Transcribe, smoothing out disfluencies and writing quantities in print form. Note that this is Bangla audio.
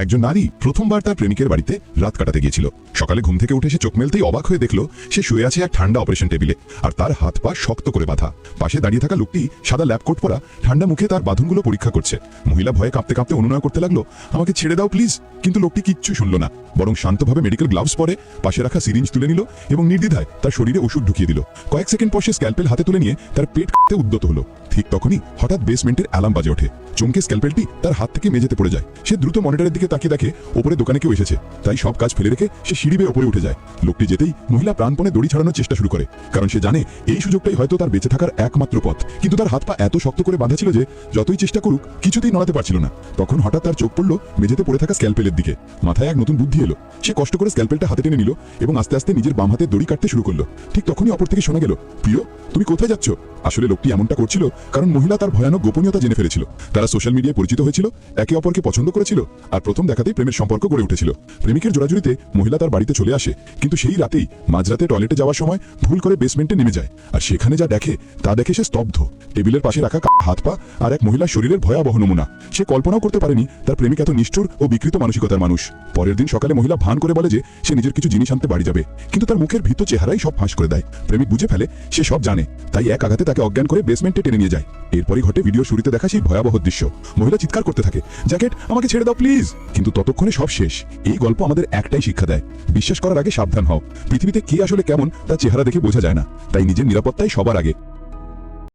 একজন নারী প্রথমবার তার প্রেমিকের বাড়িতে রাত কাটাতে গিয়েছিল। সকালে ঘুম থেকে উঠে সে চোখ মেলতেই অবাক হয়ে দেখল সে শুয়ে আছে এক ঠান্ডা অপারেশন টেবিলে, আর তার হাত পা শক্ত করে বাঁধা। পাশে দাঁড়িয়ে থাকা লোকটি সাদা ল্যাব কোট পরা, ঠান্ডা মুখে তার বাঁধনগুলো পরীক্ষা করছে। মহিলা ভয়ে কাঁপতে কাঁপতে অনুনয় করতে লাগলো, আমাকে ছেড়ে দাও প্লিজ। কিন্তু লোকটি কিচ্ছু শুনল না, বরং শান্তভাবে মেডিকেল গ্লাভস পরে পাশে রাখা সিরিঞ্জ তুলে নিল এবং নির্দ্বিধায় তার শরীরে ওষুধ ঢুকিয়ে দিল। কয়েক সেকেন্ড পর সে স্ক্যালপেল হাতে তুলে নিয়ে তার পেট কাটতে উদ্যত হলো। ঠিক তখনই হঠাৎ বেসমেন্টের অ্যালার্ম বাজে ওঠে। চমকে স্ক্যালপেলটি তার হাত থেকে মেঝেতে পড়ে যায়। সে দ্রুত মনিটরের দিকে তাকিয়ে দেখে ওপরে দোকানে কেউ এসেছে, তাই সব কাজ ফেলে রেখে সে সিঁড়ি বেয়ে ওপরে উঠে যায়। লোকটি যেতেই মহিলা প্রাণপণে দড়ি ছাড়ানোর চেষ্টা শুরু করে, কারণ সে জানে এই সুযোগটাই হয়তো তার বেঁচে থাকার একমাত্র পথ। কিন্তু তার হাত পা এত শক্ত করে বাঁধা ছিল যে যতই চেষ্টা করুক কিছুতেই নড়াতে পারছিল না। তখন হঠাৎ তার চোখ পড়ল মেঝেতে পড়ে থাকা স্ক্যালপেলের দিকে। মাথায় এক নতুন বুদ্ধি এলো। সে কষ্ট করে স্ক্যালপেলটা হাতে টেনে নিল এবং আস্তে আস্তে নিজের বাম হাতে দড়ি কাটতে শুরু করলো। ঠিক তখনই অপর থেকে শোনা গেল, প্রিয় তুমি কোথায় যাচ্ছ? আসলে লোকটি এমনটা করছিল কারণ মহিলা তার ভয়ানক গোপনীয়তা জেনে ফেলেছিল। তারা সোশ্যাল মিডিয়ায় পরিচিত হয়েছিল, একে অপরকে পছন্দ করেছিল, আর প্রথম দেখাতেই প্রেমের সম্পর্ক গড়ে উঠেছিল। প্রেমিকের জোড়াজুড়িতে মহিলা তার বাড়িতে চলে আসে, কিন্তু সেই রাতেই মাঝরাতে টয়লেটে যাওয়ার সময় ভুল করে বেসমেন্টে নেমে যায়। আর সেখানে যা দেখে তা দেখে সে স্তব্ধ। টেবিলের পাশে রাখা হাত পা আর এক মহিলার শরীরের ভয়াবহ নমুনা। সে কল্পনাও করতে পারেনি তার প্রেমিক এত নিষ্ঠুর ও বিকৃত মানসিকতার মানুষ। পরের দিন সকালে মহিলা ভান করে বলে যে সে নিজের কিছু জিনিস আনতে বাড়ি যাবে, কিন্তু তার মুখের ভীত চেহারাই সব ফাঁস করে দেয়। প্রেমিক বুঝে ফেলে সে সব জানে, তাই এক আঘাতে তাকে অজ্ঞান করে বেসমেন্টে টেনে নিয়ে যায়। এরপরই ঘটে ভিডিও শুরুতে দেখা সেই ভয়াবহ দৃশ্য। মহিলা চিৎকার করতে থাকে, জ্যাকেট আমাকে ছেড়ে দাও প্লিজ। কিন্তু ততক্ষণে সব শেষ। এই গল্প আমাদের একটাই শিক্ষা দেয়, বিশ্বাস করার আগে সাবধান হও। পৃথিবীতে কে আসলে কেমন তা চেহারা দেখে বোঝা যায় না, তাই নিজের নিরাপত্তাই সবার আগে।